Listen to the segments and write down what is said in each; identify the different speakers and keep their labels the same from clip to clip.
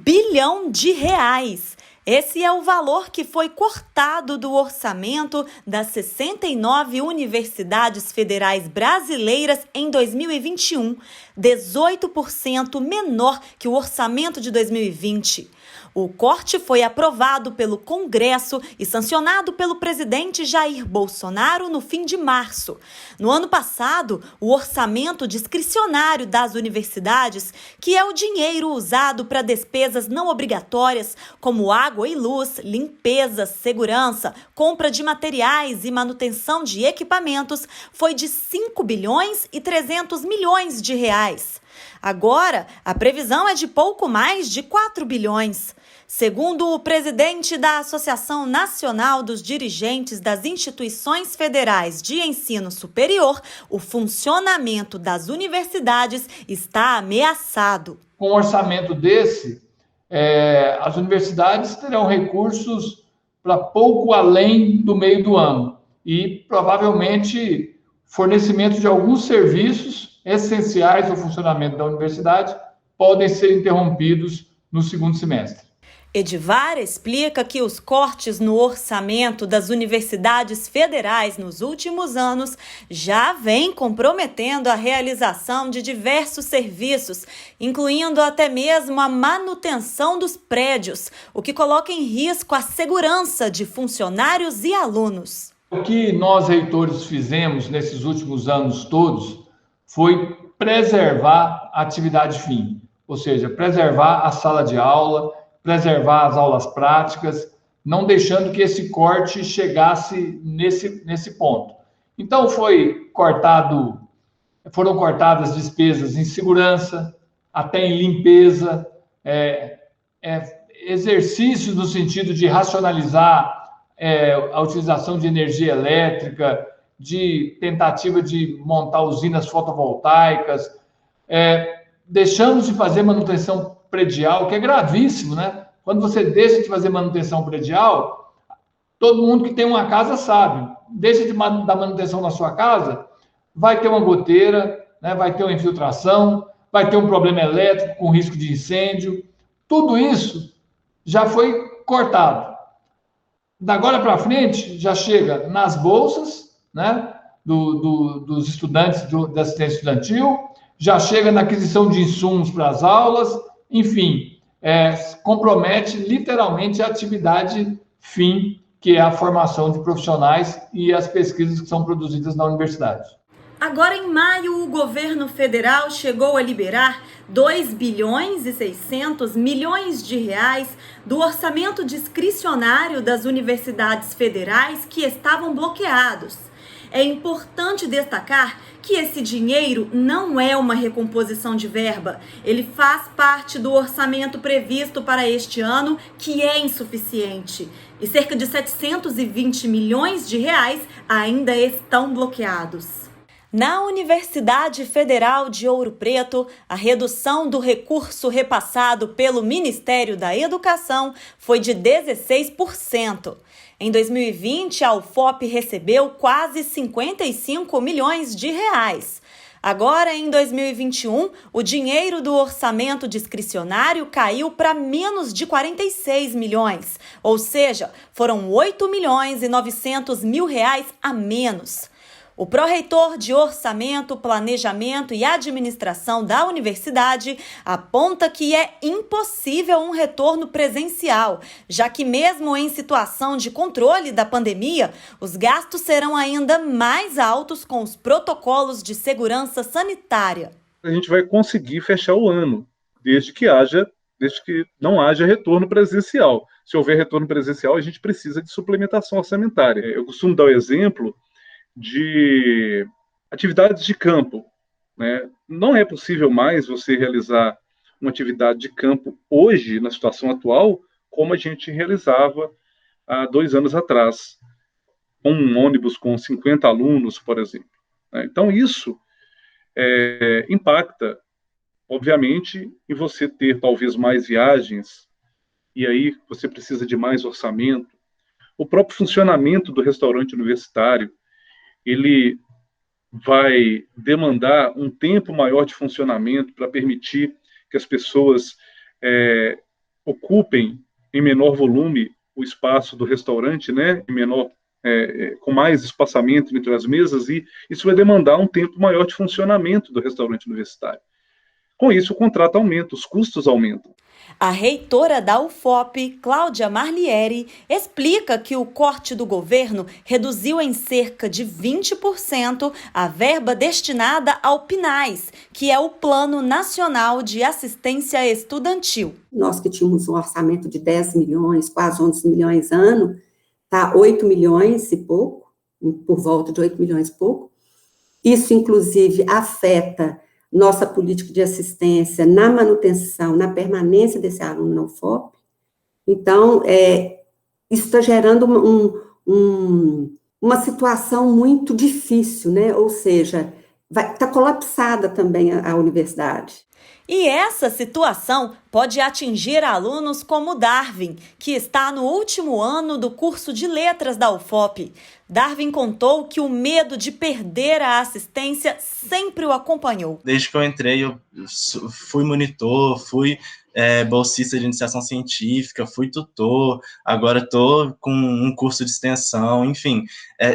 Speaker 1: bilhão de reais. Esse é o valor que foi cortado do orçamento das 69 universidades federais brasileiras em 2021, 18% menor que o orçamento de 2020. O corte foi aprovado pelo Congresso e sancionado pelo presidente Jair Bolsonaro no fim de março. No ano passado, o orçamento discricionário das universidades, que é o dinheiro usado para despesas não obrigatórias, como água e luz, limpeza, segurança, compra de materiais e manutenção de equipamentos, foi de 5 bilhões e 300 milhões de reais. Agora, a previsão é de pouco mais de 4 bilhões. Segundo o presidente da Associação Nacional dos Dirigentes das Instituições Federais de Ensino Superior, o funcionamento das universidades está ameaçado.
Speaker 2: Com um orçamento desse, as universidades terão recursos para pouco além do meio do ano e, provavelmente, fornecimento de alguns serviços essenciais ao funcionamento da universidade podem ser interrompidos no segundo semestre.
Speaker 1: Edivar explica que os cortes no orçamento das universidades federais nos últimos anos já vêm comprometendo a realização de diversos serviços, incluindo até mesmo a manutenção dos prédios, o que coloca em risco a segurança de funcionários e alunos.
Speaker 2: O que nós, reitores, fizemos nesses últimos anos todos foi preservar a atividade fim, ou seja, preservar a sala de aula, preservar as aulas práticas, não deixando que esse corte chegasse nesse ponto. Então, foram cortadas despesas em segurança, até em limpeza, exercícios no sentido de racionalizar a utilização de energia elétrica, de tentativa de montar usinas fotovoltaicas, deixamos de fazer manutenção predial, que é gravíssimo, né? Quando você deixa de fazer manutenção predial, todo mundo que tem uma casa sabe, deixa de dar manutenção na sua casa, vai ter uma goteira, né? Vai ter uma infiltração, vai ter um problema elétrico com risco de incêndio. Tudo isso já foi cortado. Da agora para frente, já chega nas bolsas, né? Dos estudantes da assistência estudantil, já chega na aquisição de insumos para as aulas, enfim, compromete literalmente a atividade fim, que é a formação de profissionais e as pesquisas que são produzidas na universidade.
Speaker 1: Agora, em maio, o governo federal chegou a liberar 2 bilhões e 600 milhões de reais do orçamento discricionário das universidades federais que estavam bloqueados. É importante destacar que esse dinheiro não é uma recomposição de verba. Ele faz parte do orçamento previsto para este ano, que é insuficiente. E cerca de 720 milhões de reais ainda estão bloqueados. Na Universidade Federal de Ouro Preto, a redução do recurso repassado pelo Ministério da Educação foi de 16%. Em 2020, a UFOP recebeu quase 55 milhões de reais. Agora, em 2021, o dinheiro do orçamento discricionário caiu para menos de 46 milhões, ou seja, foram 8 milhões e 900 mil reais a menos. O pró-reitor de Orçamento, Planejamento e Administração da universidade aponta que é impossível um retorno presencial, já que mesmo em situação de controle da pandemia, os gastos serão ainda mais altos com os protocolos de segurança sanitária.
Speaker 3: A gente vai conseguir fechar o ano, desde que não haja retorno presencial. Se houver retorno presencial, a gente precisa de suplementação orçamentária. Eu costumo dar o exemplo de atividades de campo, né? Não é possível mais você realizar uma atividade de campo hoje, na situação atual, como a gente realizava há 2 anos atrás, com um ônibus com 50 alunos, por exemplo, né? Então, isso impacta, obviamente, em você ter talvez mais viagens, e aí você precisa de mais orçamento. O próprio funcionamento do restaurante universitário, ele vai demandar um tempo maior de funcionamento para permitir que as pessoas ocupem em menor volume o espaço do restaurante, né, em menor, com mais espaçamento entre as mesas, e isso vai demandar um tempo maior de funcionamento do restaurante universitário. Com isso, o contrato aumenta, os custos aumentam.
Speaker 1: A reitora da UFOP, Cláudia Marlieri, explica que o corte do governo reduziu em cerca de 20% a verba destinada ao PNAES, que é o Plano Nacional de Assistência Estudantil.
Speaker 4: Nós que tínhamos um orçamento de 10 milhões, quase 11 milhões ano, está 8 milhões e pouco, por volta de 8 milhões e pouco. Isso, inclusive, afeta nossa política de assistência na manutenção, na permanência desse aluno na UFOP. Então, isso está gerando uma situação muito difícil, né? Ou seja, está colapsada também a universidade.
Speaker 1: E essa situação pode atingir alunos como Darwin, que está no último ano do curso de letras da UFOP. Darwin contou que o medo de perder a assistência sempre o acompanhou.
Speaker 5: Desde que eu entrei, eu fui monitor, fui bolsista de iniciação científica, fui tutor, agora estou com um curso de extensão, enfim.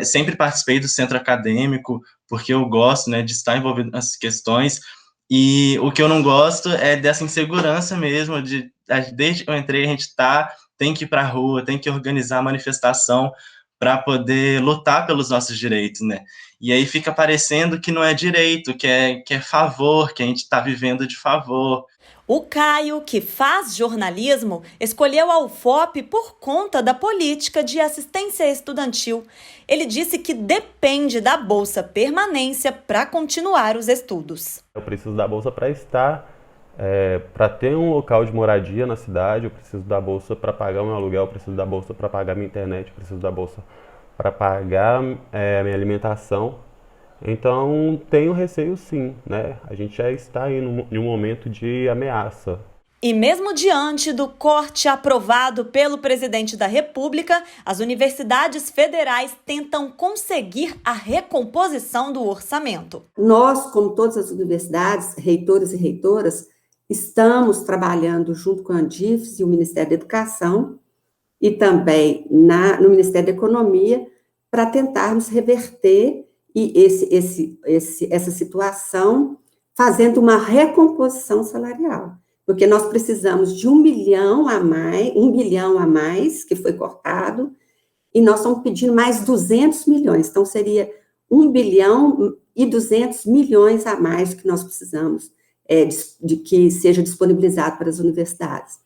Speaker 5: Sempre participei do centro acadêmico, porque eu gosto, né, de estar envolvido nas questões. E o que eu não gosto é dessa insegurança mesmo, desde que eu entrei, a gente tem que ir para a rua, tem que organizar a manifestação para poder lutar pelos nossos direitos, né? E aí fica parecendo que não é direito, que é favor, que a gente está vivendo de favor.
Speaker 1: O Caio, que faz jornalismo, escolheu a UFOP por conta da política de assistência estudantil. Ele disse que depende da Bolsa Permanência para continuar os estudos.
Speaker 6: Eu preciso da Bolsa para estar, para ter um local de moradia na cidade, eu preciso da Bolsa para pagar o meu aluguel, eu preciso da Bolsa para pagar minha internet, eu preciso da Bolsa para pagar a minha alimentação. Então, tenho receio sim, né? A gente já está em um momento de ameaça.
Speaker 1: E mesmo diante do corte aprovado pelo presidente da República, as universidades federais tentam conseguir a recomposição do orçamento.
Speaker 4: Nós, como todas as universidades, reitores e reitoras, estamos trabalhando junto com a Andifes e o Ministério da Educação e também no Ministério da Economia para tentarmos reverter essa situação, fazendo uma recomposição salarial, porque nós precisamos de 1 bilhão a mais, que foi cortado, e nós estamos pedindo mais 200 milhões, então seria 1 bilhão e 200 milhões a mais que nós precisamos de que seja disponibilizado para as universidades.